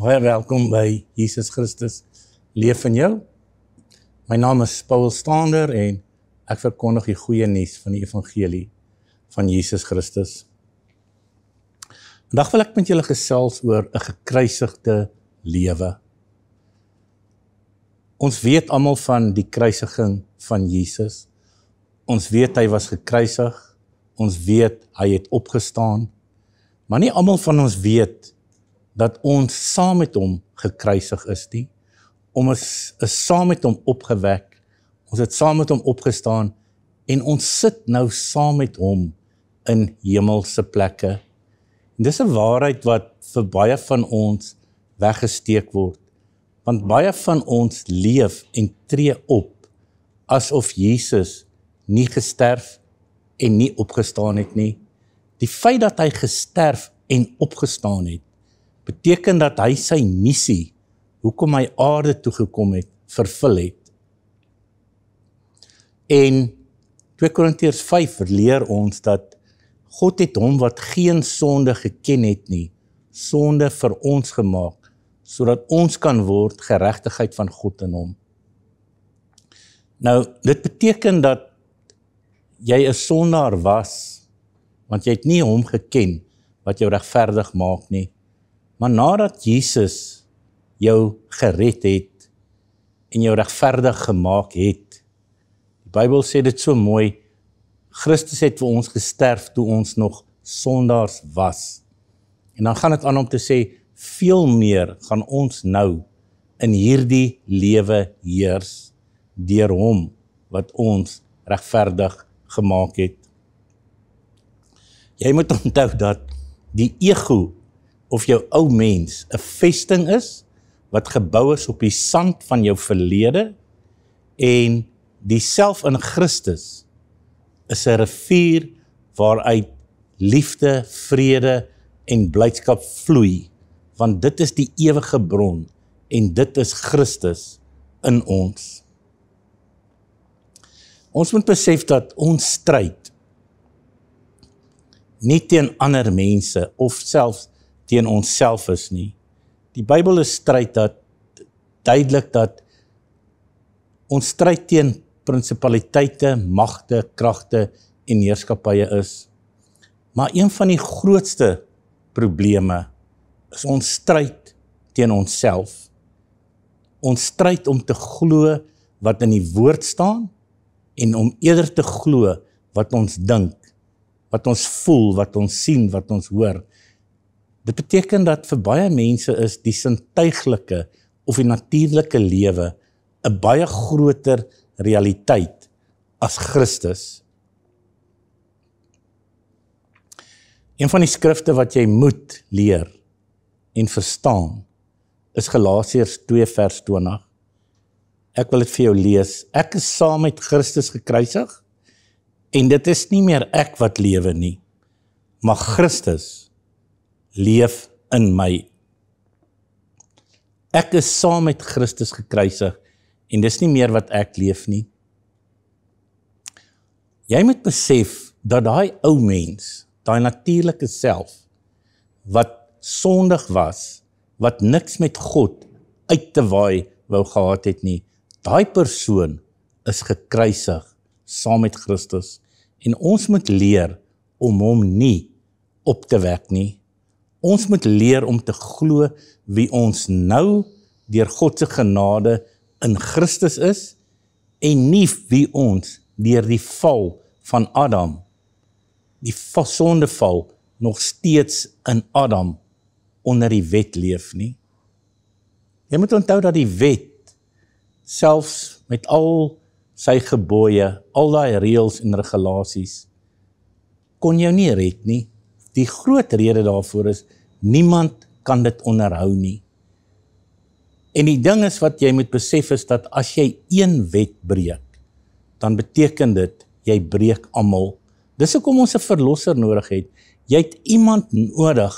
Baie welkom by Jesus Christus Leef in jou. My naam is Paul Stander en ek verkondig die goeie nuus van die evangelie van Jesus Christus. Vandag wil ek met julle gesels oor 'n gekruisigde lewe. Ons weet almal van die kruisiging van Jesus. Ons weet hy was gekruisig. Ons weet hy het opgestaan. Maar nie almal van ons weet dat ons saam met hom gekruisig is nie. Ons is saam met hom opgewek. Ons het saam met hom opgestaan en ons sit nou saam met hom in hemelse plekke. En dis 'n waarheid wat vir baie van ons weggesteek word. Want baie van ons leef en tree op asof Jesus nie gesterf en nie opgestaan het nie. Die feit dat hy gesterf en opgestaan het, beteken dat hy sy missie, hoekom hy aarde toegekom het, vervul het. En 2 Korintiërs 5 leer ons dat God het hom wat geen sonde geken het nie, sonde vir ons gemaak, sodat ons kan word geregtigheid van God in hom. Nou, dit beteken dat jy 'n sondaar was, want jy het nie hom geken wat jou regverdig maak nie. Maar nadat Jesus jou gered het en jou regverdig gemaak het, die Bybel sê dit so mooi, Christus het vir ons gesterf toe ons nog sondaars was. En dan gaan dit aan om te sê, veel meer gaan ons nou in hierdie lewe heers deur hom wat ons regverdig gemaak het. Jy moet onthou dat die ego of jou ou mens 'n vesting is wat gebou is op die sand van jou verlede en die self in Christus is 'n rivier waaruit liefde, vrede en blydskap vloei, want dit is die ewige bron en dit is Christus in ons. Ons moet besef dat ons stryd nie teen ander mense of selfs teen onsself is nie. Die Bybel is stryd duidelik dat ons stryd teen prinsipaliteite, magte, kragte en heerskappye is. Maar een van die grootste probleme is ons stryd teen onsself. Ons stryd om te glo wat in die woord staan en om eerder te glo wat ons dink, wat ons voel, wat ons sien, wat ons hoor. Dit beteken dat vir baie mense is die sintuiglike of die natuurlike lewe 'n baie groter realiteit as Christus. Een van die skrifte wat jy moet leer en verstaan is Galasiërs 2 vers 20. Ek wil dit vir jou lees. Ek is saam met Christus gekruisig en dit is nie meer ek wat lewe nie, maar Christus leef in my. Ek is saam met Christus gekruisig en dis nie meer wat ek leef nie. Jy moet besef dat daai ou mens, daai natuurlike self, wat sondig was, wat niks met God uit te waai wou gehad het nie, daai persoon is gekruisig saam met Christus. En ons moet leer om hom nie op te wek nie. Ons moet leer om te glo wie ons nou deur God se genade in Christus is en nie wie ons deur die val van Adam, die sondeval, nog steeds in Adam onder die wet leef nie. Jy moet onthou dat die wet, selfs met al sy gebooie, al daai reëls en regulasies, kon jou nie red nie. Die groot rede daarvoor is, niemand kan dit onderhou nie. En die ding is wat jy moet besef is dat as jy een wet breek, dan beteken dit, jy breek almal. Dis hoekom ons 'n verlosser nodig het. Jy het iemand nodig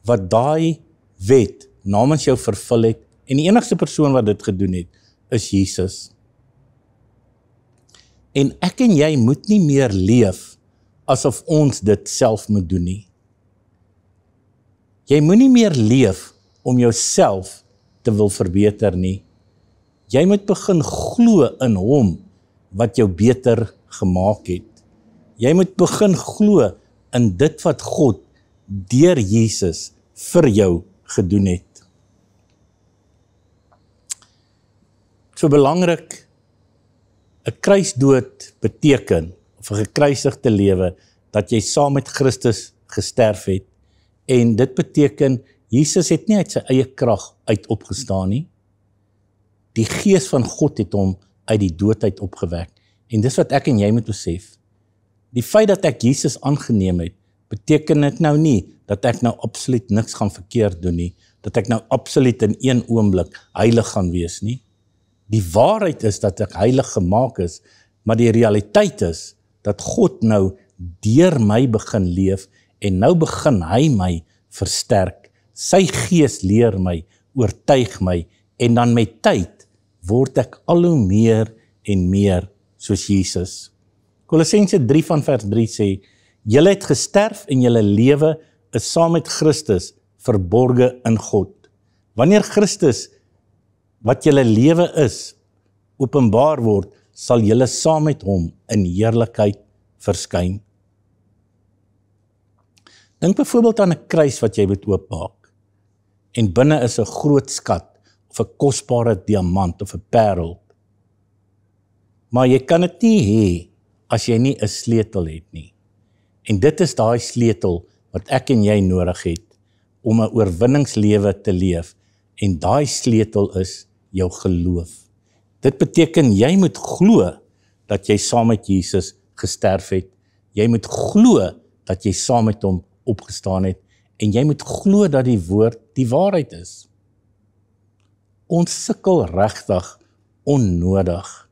wat daai wet namens jou vervul het, en die enigste persoon wat dit gedoen het, is Jesus. En ek en jy moet nie meer leef asof ons dit self moet doen nie. Jy moet nie meer leef om jouself te wil verbeter nie. Jy moet begin glo in hom wat jou beter gemaak het. Jy moet begin glo in dit wat God deur Jesus vir jou gedoen het. So belangrik, 'n kruisdood beteken, of 'n gekruisigde lewe, dat jy saam met Christus gesterf het. En dit beteken, Jesus het nie uit sy eie krag uit opgestaan nie. Die Gees van God het hom uit die dood uit opgewek. En dis wat ek en jy moet besef. Die feit dat ek Jesus aangeneem het, beteken dit nou nie dat ek nou absoluut niks gaan verkeerd doen nie, dat ek nou absoluut in een oomblik heilig gaan wees nie. Die waarheid is dat ek heilig gemaak is, maar die realiteit is dat God nou deur my begin leef en nou begin hy my versterk. Sy Gees leer my, oortuig my en dan met tyd word ek al hoe meer en meer soos Jesus. Kolossense 3 van vers 3 sê, julle het gesterf en julle lewe is saam met Christus verborge in God. Wanneer Christus, wat julle lewe is, openbaar word, sal julle saam met hom in heerlikheid verskyn. Dink byvoorbeeld aan 'n kruis wat jy moet oopmaak, en binne is 'n groot skat, of 'n kosbare diamant, of 'n parel. Maar jy kan dit nie hê, as jy nie 'n sleutel het nie. En dit is daai sleutel, wat ek en jy nodig het, om 'n oorwinningslewe te leef, en daai sleutel is jou geloof. Dit beteken, jy moet glo, dat jy saam met Jesus gesterf het. Jy moet glo, dat jy saam met hom opgestaan het, en jy moet glo dat die woord die waarheid is. Ons sukkel regtig onnodig.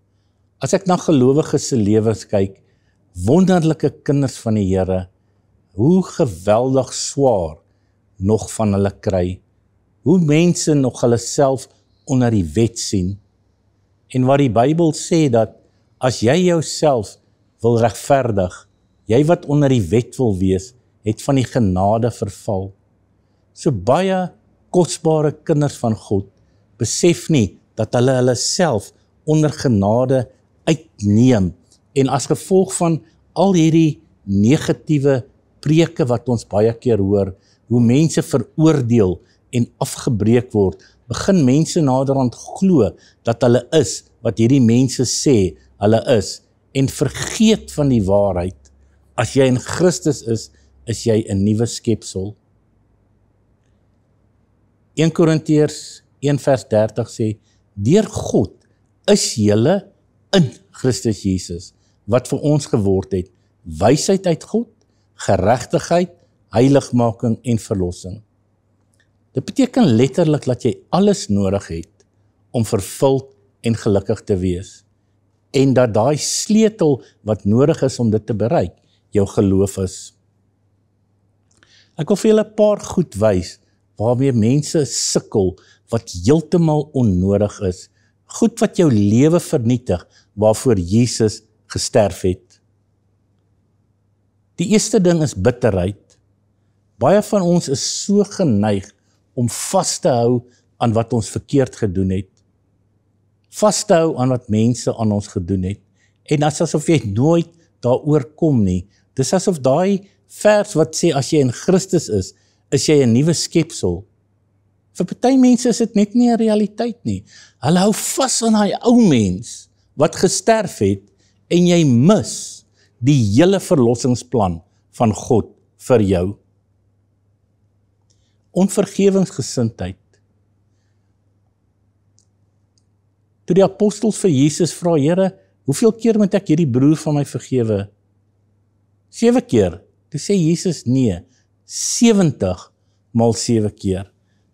As ek na gelowiges se lewens kyk, wonderlike kinders van die Here, hoe geweldig swaar nog van hulle kry, hoe mense nog hulle self onder die wet sien, en wat die Bybel sê dat, as jy jouself wil regverdig, jy wat onder die wet wil wees, het van die genade verval. So baie kosbare kinders van God, besef nie, dat hulle self onder genade uitneem, en as gevolg van al hierdie negatiewe preke wat ons baie keer hoor, hoe mense veroordeel en afgebreek word, begin mense naderhand glo, dat hulle is, wat hierdie mense sê, hulle is, en vergeet van die waarheid. As jy in Christus is jy 'n nuwe skepsel. 1 Korintiërs 1 vers 30 sê, deur God is julle in Christus Jesus, wat vir ons geword het, wysheid uit God, geregtigheid, heiligmaking en verlossing. Dit beteken letterlik dat jy alles nodig het om vervuld en gelukkig te wees, en dat daai sleutel wat nodig is om dit te bereik, jou geloof is. Ek wil vir julle 'n paar goed wys, waarmee mense sukkel, wat heeltemal onnodig is, goed wat jou lewe vernietig, waarvoor Jesus gesterf het. Die eerste ding is bitterheid. Baie van ons is so geneig om vas te hou aan wat ons verkeerd gedoen het. Vas te hou aan wat mense aan ons gedoen het. En as asof jy nooit daaroor kom nie. Dis asof daai vers wat sê, as jy in Christus is jy 'n nuwe skepsel. Vir party mense is dit net nie 'n realiteit nie. Hulle hou vas aan daai ou mens wat gesterf het, en jy mis die hele verlossingsplan van God vir jou. Onvergewingsgesindheid. Toe die apostels vir Jesus vra, Here, hoeveel keer moet ek hierdie broer van my vergewe? 7 keer. Toe sê Jesus, nee, 70 maal 7 keer.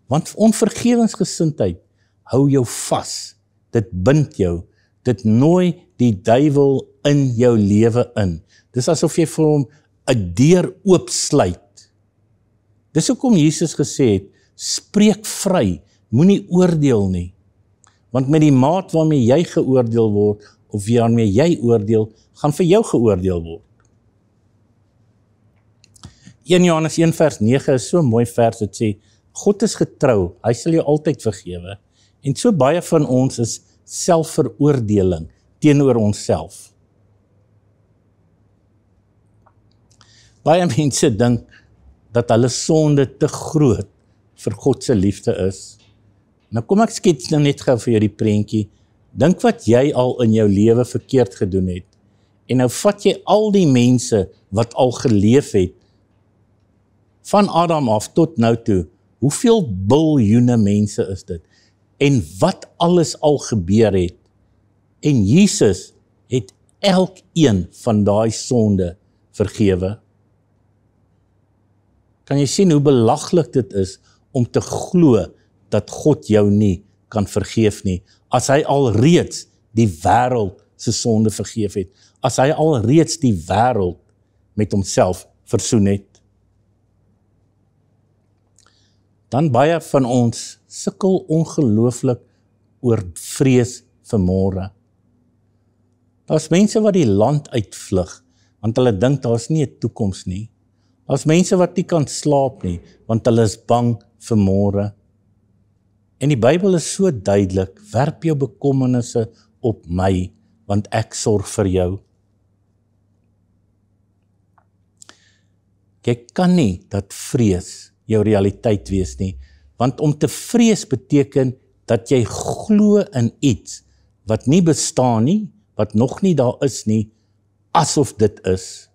Want onvergewingsgesindheid hou jou vas. Dit bind jou. Dit nooi die duiwel in jou lewe in. Dis asof jy vir hom 'n deur oopsluit. Dis hoekom Jesus gesê het, spreek vry, moenie oordeel nie. Want met die maat waarmee jy geoordeel word, of waarmee jy oordeel, gaan vir jou geoordeel word. 1 Johannes 1 vers 9 is so 'n mooi vers, dit sê, God is getrou, hy sal jou altyd vergewe. En so baie van ons is selfveroordeling teenoor onsself. Baie mense dink dat hulle sonde te groot vir God se liefde is. Nou kom ek skets nou net gou vir jou die prentjie. Dink wat jy al in jou lewe verkeerd gedoen het. En nou vat jy al die mense wat al geleef het, van Adam af tot nou toe, hoeveel biljoene mense is dit? En wat alles al gebeur het? En Jesus het elkeen van daai sonde vergewe. Kan jy sien hoe belaglik dit is om te glo dat God jou nie kan vergeef nie, as hy alreeds die wêreld se sonde vergeef het, as hy alreeds die wêreld met homself versoen het. Dan baie van ons sukkel ongelooflik oor vrees vir môre. Daar's mense wat die land uitvlug, want hulle dink daar's nie 'n toekoms nie. Daar's mense wat nie kan slaap nie, want hulle is bang vir môre. En die Bybel is so duidelik, werp jou bekommernisse op my, want ek sorg vir jou. Jy kan nie dat vrees jou realiteit wees nie, want om te vrees beteken dat jy glo in iets wat nie bestaan nie, wat nog nie daar is nie, asof dit is.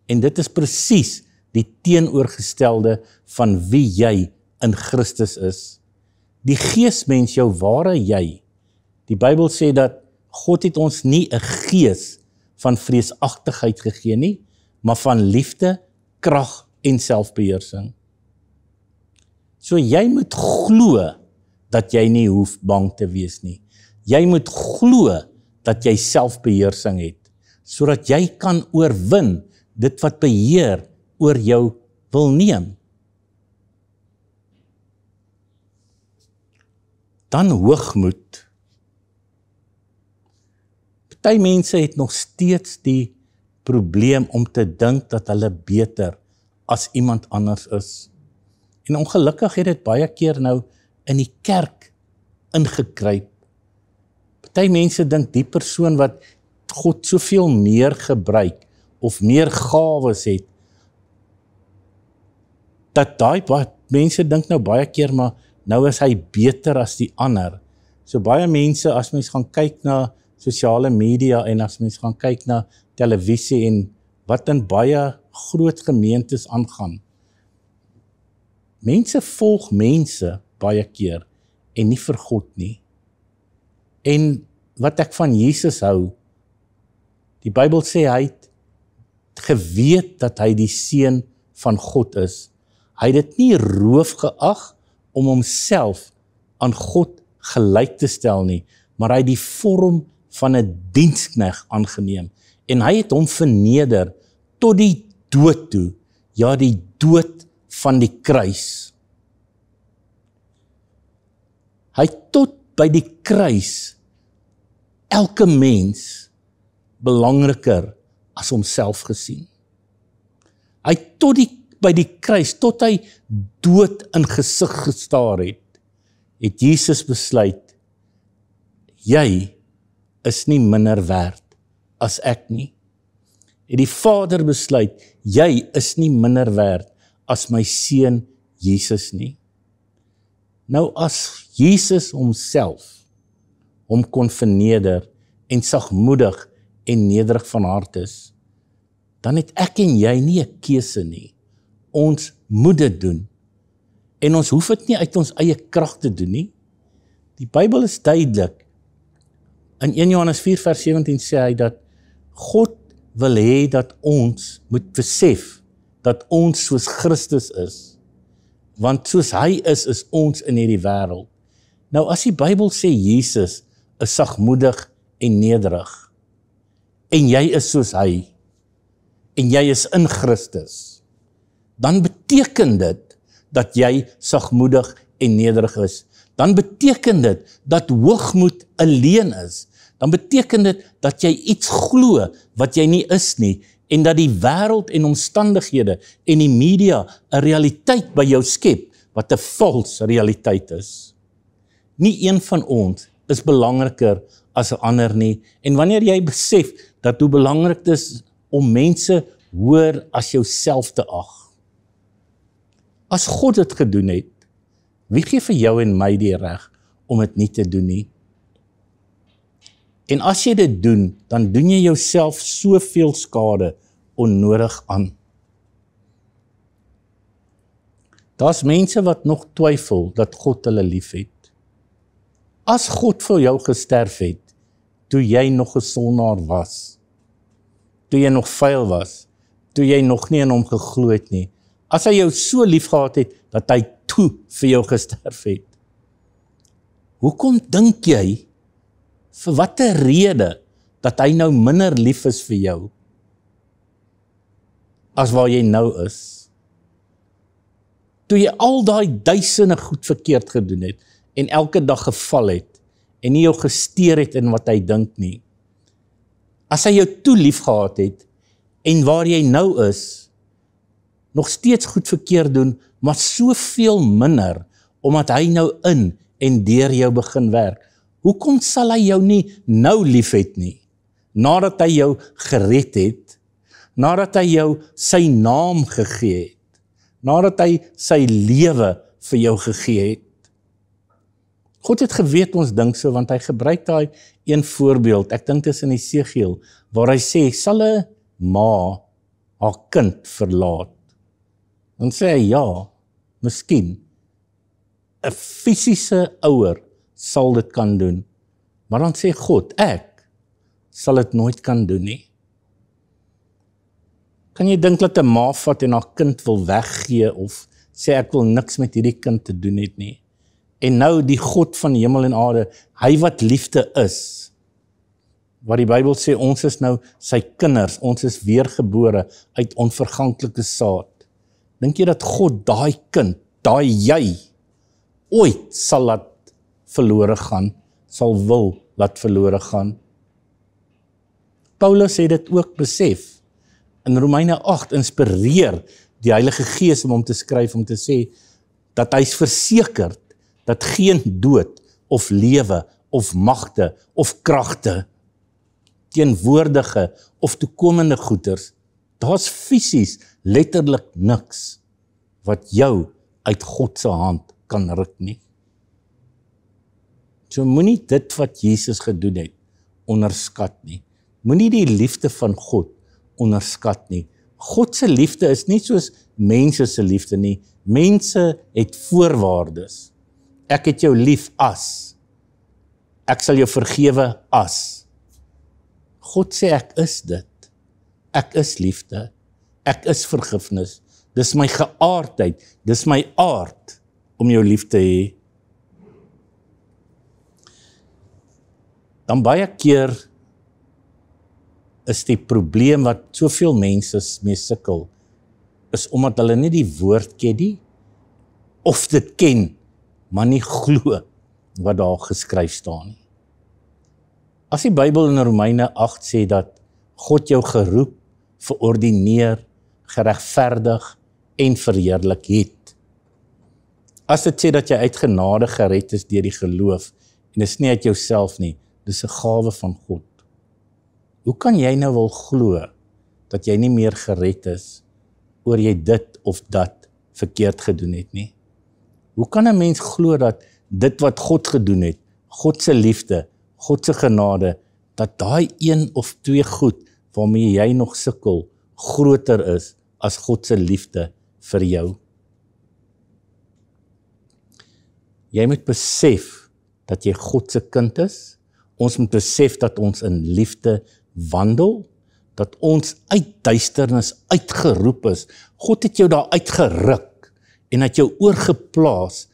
En dit is presies die teenoorgestelde van wie jy in Christus is. Die geesmens, jou ware jy. Die Bybel sê dat God het ons nie 'n gees van vreesagtigheid gegee nie, maar van liefde, krag en selfbeheersing. So jy moet glo dat jy nie hoef bang te wees nie. Jy moet glo dat jy selfbeheersing het, sodat jy kan oorwin dit wat beheer oor jou wil neem. Dan hoogmoed. Party mense het nog steeds die probleem om te dink dat hulle beter as iemand anders is. En ongelukkig het dit baie keer nou in die kerk ingekruip. Party mense dink die persoon wat God soveel meer gebruik of meer gawes het, dat daai mense dink nou baie keer, maar nou is hy beter as die ander. So baie mense, as mens gaan kyk na sosiale media en as mens gaan kyk na televisie en wat in baie groot gemeentes aangaan. Mense volg mense baie keer en nie vir God nie. En wat ek van Jesus hou, die Bybel sê hy het geweet dat hy die seun van God is. Hy het dit nie roof geag om homself aan God gelyk te stel nie, maar hy het die vorm van 'n diensknegt aangeneem. En hy het hom verneder tot die dood toe, ja, die dood van die kruis. Hy het tot by die kruis elke mens belangriker as homself gesien. Hy het tot by die kruis, tot hy dood in gesig gestaar het Jesus besluit, jy is nie minder werd as ek nie. Het die Vader besluit, jy is nie minder werd as my seun Jesus nie. Nou as Jesus homself hom kon verneder en sagmoedig en nederig van hart is, dan het ek en jy nie 'n keuse nie. Ons moet dit doen. En ons hoef dit nie uit ons eie krag te doen nie. Die Bybel is duidelik. In 1 Johannes 4 vers 17 sê hy dat God wil hê dat ons moet besef dat ons soos Christus is. Want soos hy is ons in hierdie wêreld. Nou as die Bybel sê Jesus is sagmoedig en nederig, en jy is soos hy, en jy is in Christus, dan beteken dit dat jy sagmoedig en nederig is. Dan beteken dit dat hoogmoed 'n leuen is. Dan beteken dit dat jy iets glo wat jy nie is nie, en dat die wêreld en omstandighede en die media 'n realiteit by jou skep wat 'n valse realiteit is. Nie een van ons is belangriker as 'n ander nie. En wanneer jy besef dat hoe belangrik dit is om mense hoër as jouself te ag. As God dit gedoen het, wie gee vir jou en my die reg om dit nie te doen nie? En as jy dit doen, dan doen jy jouself soveel skade onnodig aan. Daar's mense wat nog twyfel dat God hulle liefhet. As God vir jou gesterf het, toe jy nog 'n sondaar was, toe jy nog vuil was, toe jy nog nie in hom geglo het nie, as hy jou so lief gehad het, dat hy toe vir jou gesterf het. Hoekom dink jy, vir watter rede, dat hy nou minder lief is vir jou, as waar jy nou is? Toe jy al daai duisende goed verkeerd gedoen het, en elke dag geval het, en nie jou gesteer het in wat hy dink nie. As hy jou toe lief gehad het, en waar jy nou is, nog steeds goed verkeerd doen, maar soveel minder, omdat hy nou in en deur jou begin werk. Hoekom sal hy jou nie nou lief het nie? Nadat hy jou gered het, nadat hy jou sy naam gegee het, nadat hy sy lewe vir jou gegee het. God het geweet ons dink so, want hy gebruik daai een voorbeeld, ek dink dit is in Esegiel, waar hy sê, sal 'n ma haar kind verlaat? Dan sê hy, ja, miskien, 'n fisiese ouer sal dit kan doen, maar dan sê God, ek sal dit nooit kan doen nie. Kan jy dink dat 'n ma vat en haar kind wil weggee, of sê ek wil niks met hierdie kind te doen het nie? En nou die God van hemel en aarde, hy wat liefde is, wat die Bybel sê, ons is nou sy kinders, ons is weergebore uit onverganklike saad. Dink jy dat God daai kind, daai jy, ooit sal laat verlore gaan, sal wil laat verlore gaan? Paulus het dit ook besef. In Romeine 8 inspireer die Heilige Gees om te skryf, om te sê, dat hy is versekerd, dat geen dood, of lewe, of magte, of kragte, teenwoordige, of toekomende goeders, daar's fisies, letterlik niks, wat jou uit God se hand kan ruk nie. So moenie dit wat Jesus gedoen het, onderskat nie. Moenie die liefde van God onderskat nie. God se liefde is nie soos mense se liefde nie. Mense het voorwaardes. Ek het jou lief as. Ek sal jou vergewe as. God sê ek is dit. Ek is liefde. Ek is vergifnis. Dis my geaardheid. Dis my aard om jou lief te hê. Dan baie keer is die probleem wat soveel mense mee sukkel, is omdat hulle nie die woord ken nie, of dit ken, maar nie glo wat daar geskryf staan nie. As die Bybel in Romeine 8 sê dat God jou geroep, verordineer, geregverdig en verheerlik het. As dit sê dat jy uit genade gered is deur die geloof, en dit is nie uit jouself nie, dis 'n gawe van God. Hoe kan jy nou wil glo dat jy nie meer gered is oor jy dit of dat verkeerd gedoen het nie? Hoe kan 'n mens glo dat dit wat God gedoen het, God se liefde, God se genade, dat daai een of twee goed waarmee jy nog sukkel, groter is as God se liefde vir jou? Jy moet besef dat jy God se kind is. Ons moet besef dat ons in liefde wandel, dat ons uit duisternis uitgeroep is. God het jou daar uitgeruk en het jou oorgeplaas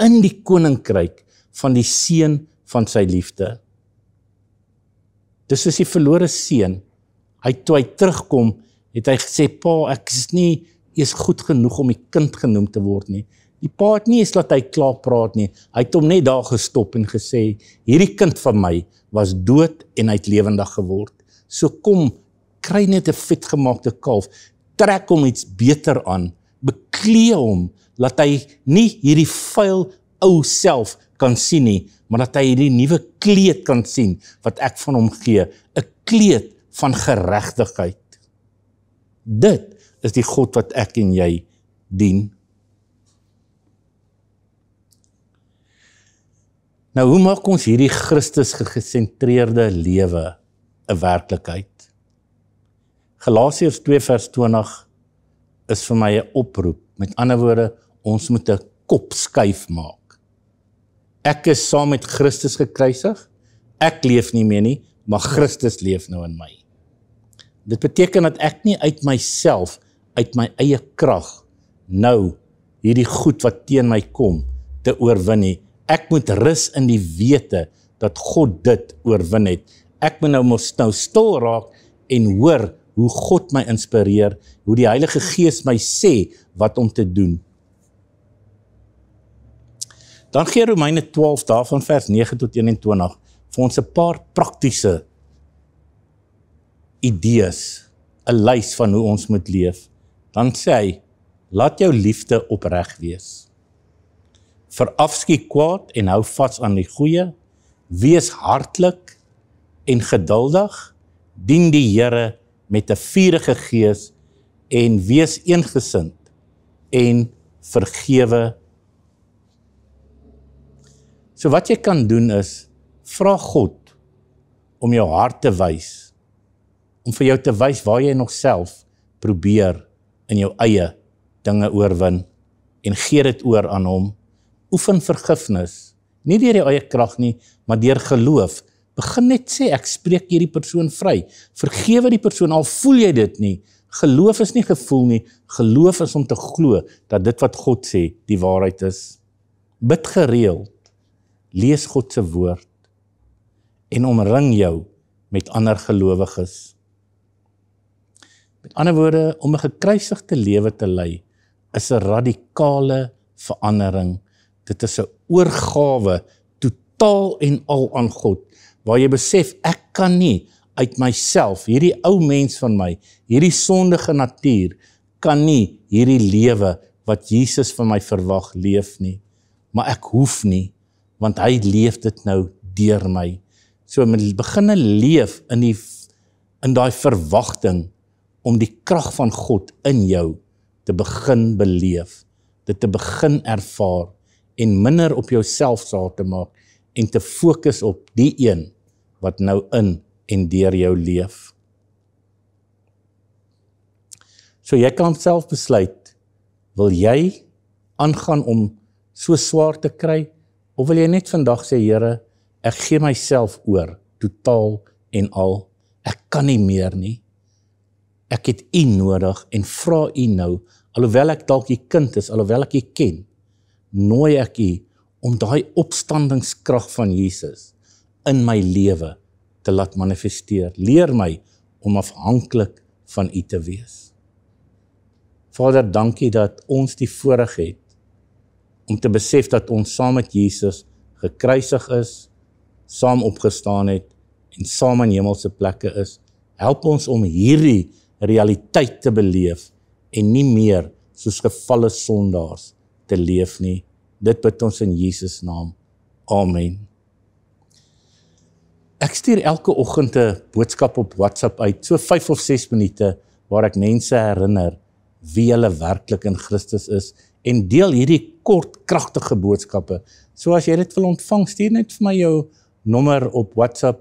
in die koninkryk van die seun van sy liefde. Dis soos die verlore seun. Toe hy terugkom, het hy gesê, pa, ek is nie eers goed genoeg om die kind genoem te word nie. Die pa het nie eens laat hy klaar praat nie. Hy het hom net daar gestop en gesê, hierdie kind van my was dood en hy het lewendig geword. So kom, kry net 'n vetgemaakte kalf, trek hom iets beter aan, beklee hom, laat hy nie hierdie vuil ou self kan sien nie, maar dat hy hierdie nuwe kleed kan sien, wat ek van hom gee, 'n kleed van geregtigheid. Dit is die God wat ek en jy dien. Nou, hoe maak ons hierdie Christus gesentreerde lewe 'n werklikheid? Galasiërs 2 vers 20 is vir my 'n oproep. Met ander woorde, ons moet 'n kopskuif maak. Ek is saam met Christus gekruisig. Ek leef nie meer nie, maar Christus leef nou in my. Dit beteken dat ek nie uit myself, uit my eie krag, nou hierdie goed wat teen my kom, te oorwin nie. Ek moet rus in die wete dat God dit oorwin het. Ek moet nou stil raak en hoor hoe God my inspireer, hoe die Heilige Gees my sê wat om te doen. Dan gee Romeine 12 daarvan vers 9 tot 21 vir ons 'n paar praktiese idees, 'n lys van hoe ons moet leef. Dan sê hy, laat jou liefde opreg wees. Verafskiet kwaad en hou vas aan die goeie. Wees hartlik en geduldig. Dien die Here met 'n vurige gees en wees eengesind en vergewe. So wat jy kan doen is, vra God om jou hart te wys, om vir jou te wys waar jy nog self probeer in jou eie dinge oorwin, en gee dit oor aan hom. Oefen vergifnis, nie deur jou eie krag nie, maar deur geloof. Begin net sê, ek spreek hierdie persoon vry. Vergewe die persoon, al voel jy dit nie. Geloof is nie gevoel nie, geloof is om te glo dat dit wat God sê, die waarheid is. Bid gereeld, lees God se woord, en omring jou met ander gelowiges. Met ander woorde, om 'n gekruisigde lewe te lei, is 'n radikale verandering. Dit is 'n oorgawe, totaal en al aan God, waar jy besef, ek kan nie uit myself, hierdie ou mens van my, hierdie sondige natuur, kan nie hierdie lewe wat Jesus van my verwag leef nie. Maar ek hoef nie, want hy leef dit nou deur my. So begin leef in daai verwagting om die krag van God in jou te begin beleef, dit te begin ervaar en minder op jouself saak te maak en te fokus op die een wat nou in en deur jou leef. So jy kan self besluit, wil jy aangaan om so swaar te kry, of wil jy net vandag sê, Here, ek gee myself oor, totaal en al, ek kan nie meer nie, ek het U nodig en vra U nou, alhoewel ek dalk U kind is, alhoewel ek U ken, nooi ek U om daai opstandingskrag van Jesus in my lewe te laat manifesteer. Leer my om afhanklik van U te wees. Vader, dankie dat ons die voorreg het om te besef dat ons saam met Jesus gekruisig is, saam opgestaan het en saam in hemelse plekke is. Help ons om hierdie realiteit te beleef en nie meer soos gefalle sondaars te leef nie. Dit bid ons in Jesus naam. Amen. Ek stuur elke oggend 'n boodskap op WhatsApp uit, so 5 of 6 minute, waar ek mense herinner wie hulle werklik in Christus is, en deel hierdie kort, kragtige boodskappe. So as jy dit wil ontvang, stuur net vir my jou nommer op WhatsApp,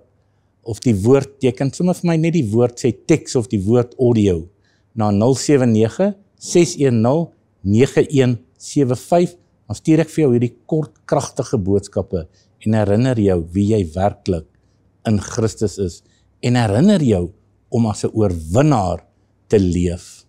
of die woord, jy kan sommer vir my net die woord sê teks of die woord audio, na 079-610-9175, dan stuur ek vir jou hierdie kort, kragtige boodskappe, en herinner jou wie jy werklik in Christus is, en herinner jou om as 'n oorwinnaar te leef.